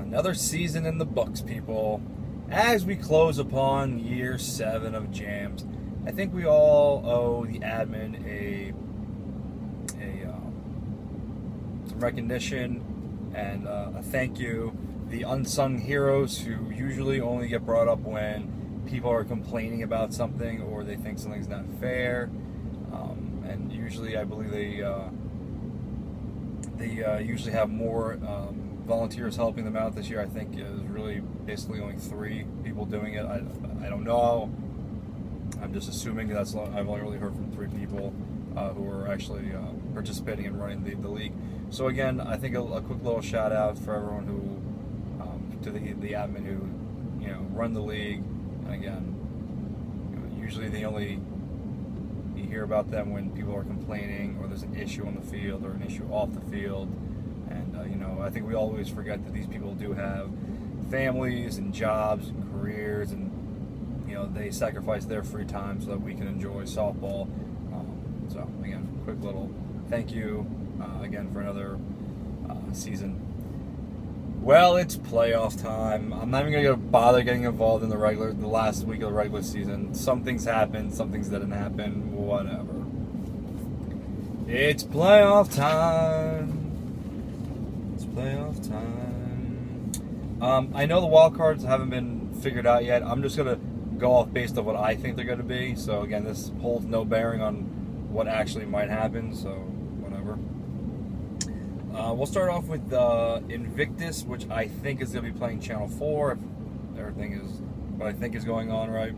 Another season in the books, people. As we close upon year 7 of Jams, I think we all owe the admin some recognition and a thank you. The unsung heroes who usually only get brought up when people are complaining about something or they think something's not fair. And usually, I believe they usually have more volunteers helping them out this year. I think there's really basically only 3 people doing it. I don't know. I'm just assuming I've only really heard from 3 people who are actually participating in running the league. So again, I think a quick little shout out for everyone who to the admin who run the league. And again, usually you hear about them when people are complaining or there's an issue on the field or an issue off the field. And I think we always forget that these people do have families and jobs and careers, and they sacrifice their free time so that we can enjoy softball. So again, quick little thank you again for another season. Well, it's playoff time. I'm not even gonna bother getting involved in the last week of the regular season. Some things happened, some things didn't happen. Whatever. It's playoff time. It's playoff time. I know the wild cards haven't been figured out yet. I'm just gonna go off based on what I think they're gonna be. So again, this holds no bearing on what actually might happen. So whatever. We'll start off with Invictus, which I think is going to be playing Channel 4, if everything is what I think is going on right,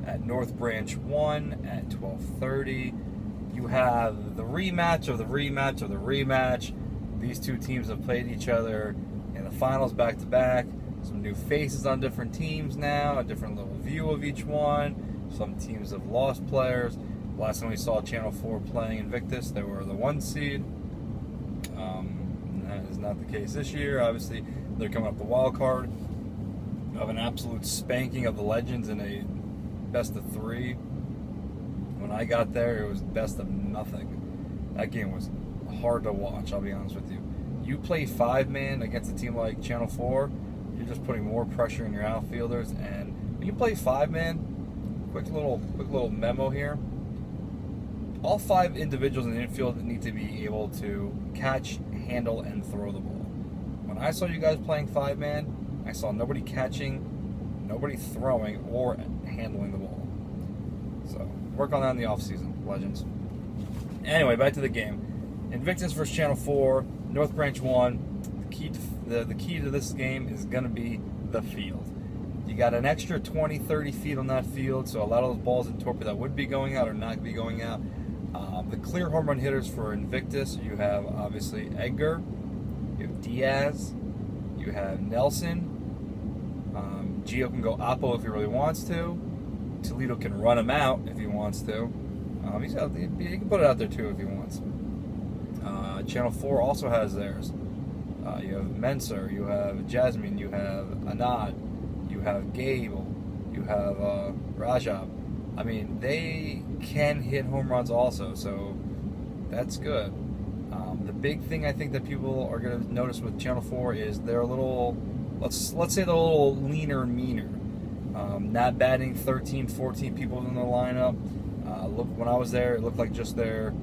at North Branch 1 at 12:30. You have the rematch of the rematch of the rematch. These 2 teams have played each other in the finals back-to-back. Some new faces on different teams now, a different little view of each one. Some teams have lost players. Last time we saw Channel 4 playing Invictus, they were the 1 seed. That is not the case this year. Obviously, they're coming up the wild card of an absolute spanking of the Legends in a best of 3. When I got there, it was best of nothing. That game was hard to watch, I'll be honest with you. You play 5-man against a team like Channel 4, you're just putting more pressure on your outfielders. And when you play 5-man, quick little memo here. All 5 individuals in the infield need to be able to catch, handle, and throw the ball. When I saw you guys playing 5-man, I saw nobody catching, nobody throwing, or handling the ball. So, work on that in the offseason, Legends. Anyway, back to the game. Invictus versus Channel 4, North Branch 1. The key to this game is going to be the field. You got an extra 20, 30 feet on that field, so a lot of those balls in Torpor that would be going out or not be going out. The clear home run hitters for Invictus, you have obviously Edgar, you have Diaz, you have Nelson. Gio can go Oppo if he really wants to. Toledo can run him out if he wants to. He can put it out there too if he wants. Channel 4 also has theirs. You have Mensur, you have Jasmine, you have Anad, you have Gable, you have Rajab. I mean, they can hit home runs also, so that's good. The big thing I think that people are going to notice with Channel 4 is they're a little, let's say they're a little leaner and meaner. Not batting 13, 14 people in the lineup. Look, when I was there, it looked like just their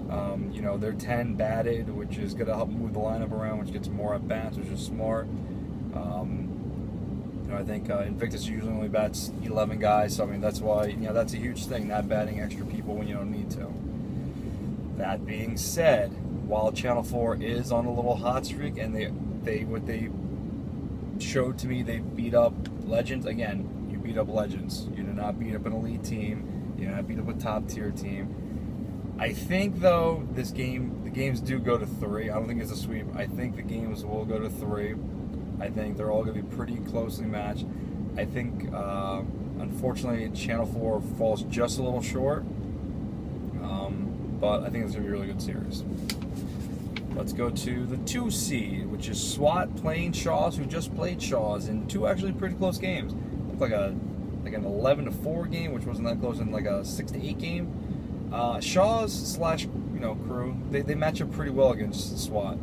10 batted, which is going to help move the lineup around, which gets more at bats, which is smart. I think Invictus usually only bats 11 guys, so I mean that's why that's a huge thing, not batting extra people when you don't need to. That being said, while Channel 4 is on a little hot streak, and what they showed to me, they beat up Legends. Again, you beat up Legends. You did not beat up an elite team. You did not beat up a top tier team. I think though the games do go to 3. I don't think it's a sweep. I think the games will go to 3. I think they're all going to be pretty closely matched. I think, unfortunately, Channel 4 falls just a little short. But I think it's going to be a really good series. Let's go to the 2 seed, which is SWAT playing Shaws, who just played Shaws in 2 actually pretty close games. Looked like an 11-4 game, which wasn't that close, and like a 6-8 game. Shaws / crew, they match up pretty well against SWAT.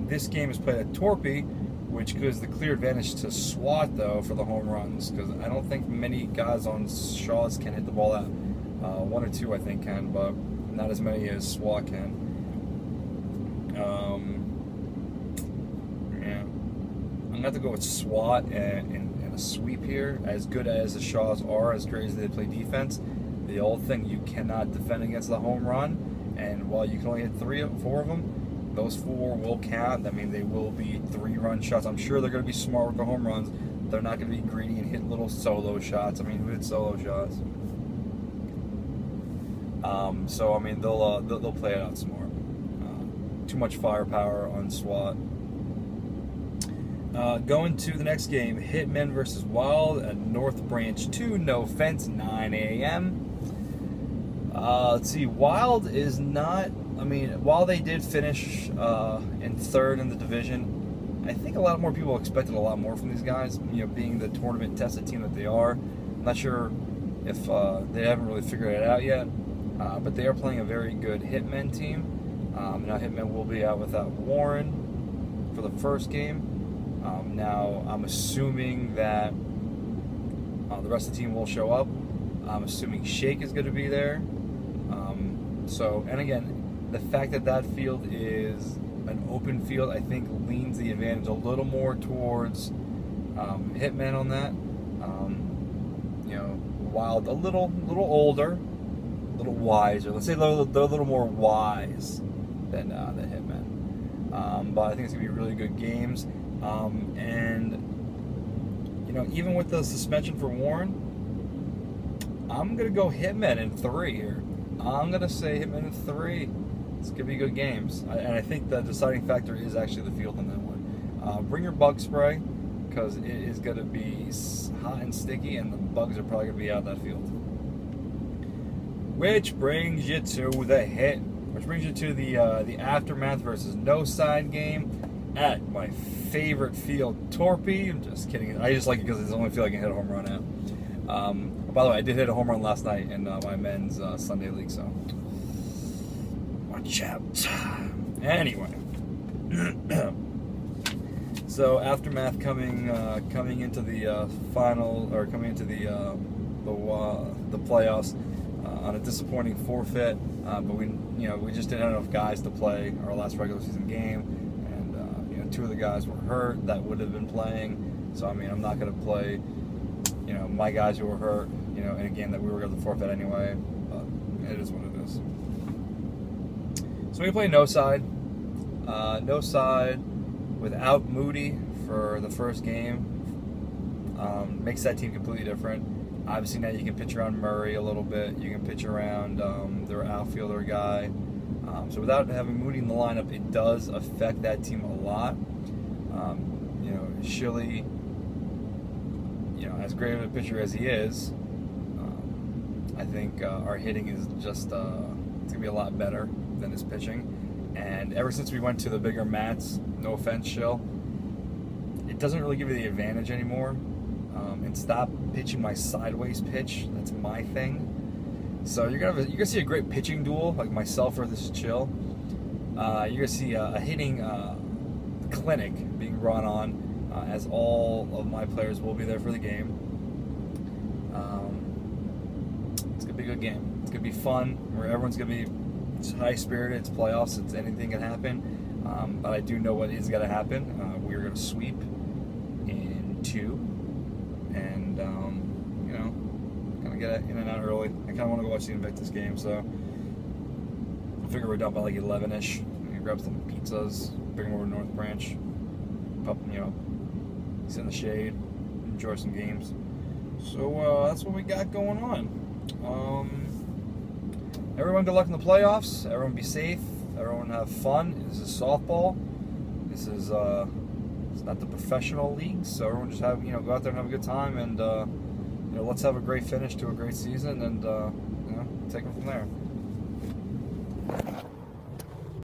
This game is played at Torpy, which gives the clear advantage to SWAT, though, for the home runs, because I don't think many guys on Shaw's can hit the ball out. One or two, I think, can, but not as many as SWAT can. Yeah. I'm going to have to go with SWAT and a sweep here. As good as the Shaws are, as great as they play defense, the old thing, you cannot defend against the home run, and while you can only hit 4 of them, those 4 will count. I mean, they will be 3-run shots. I'm sure they're going to be smart with the home runs. They're not going to be greedy and hit little solo shots. I mean, who hit solo shots? So I mean, they'll play it out smart. Too much firepower on SWAT. Going to the next game, Hitmen versus Wild at North Branch 2. No fence, 9 a.m. Let's see. Wild is not. I mean, while they did finish in 3rd in the division, I think a lot more people expected a lot more from these guys. You know, being the tournament-tested team that they are. I'm not sure if they haven't really figured it out yet, but they are playing a very good Hitmen team. Now Hitmen will be out without Warren for the first game. Now I'm assuming that the rest of the team will show up. I'm assuming Shake is going to be there. And again, the fact that that field is an open field, I think, leans the advantage a little more towards Hitmen on that. You know, Wild a little older, a little wiser. Let's say they're a little more wise than Hitmen. But I think it's gonna be really good games. And you know, even with the suspension for Warren, I'm gonna go Hitmen in 3 here. I'm gonna say Hitmen in 3. It's going to be good games. And I think the deciding factor is actually the field on that one. Bring your bug spray, because it is going to be hot and sticky, and the bugs are probably going to be out of that field. Which brings you to the hit. Which brings you to the Aftermath versus No Side game at my favorite field, Torpy. I'm just kidding. I just like it because it's the only field I can hit a home run at. By the way, I did hit a home run last night in my men's Sunday league, so watch out. Anyway, so Aftermath coming into the final, or coming into the playoffs on a disappointing forfeit, but we just didn't have enough guys to play our last regular season game, and 2 of the guys were hurt that would have been playing. So I mean, I'm not going to play my guys who were hurt in a game that we were going to forfeit anyway. But it is what it is. So we play No Side. No Side without Moody for the first game. Makes that team completely different. Obviously now you can pitch around Murray a little bit. You can pitch around their outfielder guy. So without having Moody in the lineup, it does affect that team a lot. Shilly, as great of a pitcher as he is, I think our hitting is just it's going to be a lot better than his pitching. And ever since we went to the bigger mats, no offense, Shill, it doesn't really give you the advantage anymore. And stop pitching my sideways pitch. That's my thing. So you're gonna see a great pitching duel, like myself versus Chill. You're gonna see a hitting clinic being run on, as all of my players will be there for the game. It's gonna be a good game. It's gonna be fun, where everyone's gonna be high spirited. It's playoffs. It's anything can happen. But I do know what is gonna happen. We're gonna sweep in 2. And, kind of get in and out early. I kind of want to go watch the Invictus game, so I figure we're done by like 11-ish. Grab some pizzas, bring them over to North Branch, sit in the shade, enjoy some games. So that's what we got going on. Everyone good luck in the playoffs. Everyone be safe. Everyone have fun. This is softball. This is it's not the professional league, so everyone just have go out there and have a good time, and let's have a great finish to a great season, and take it from there.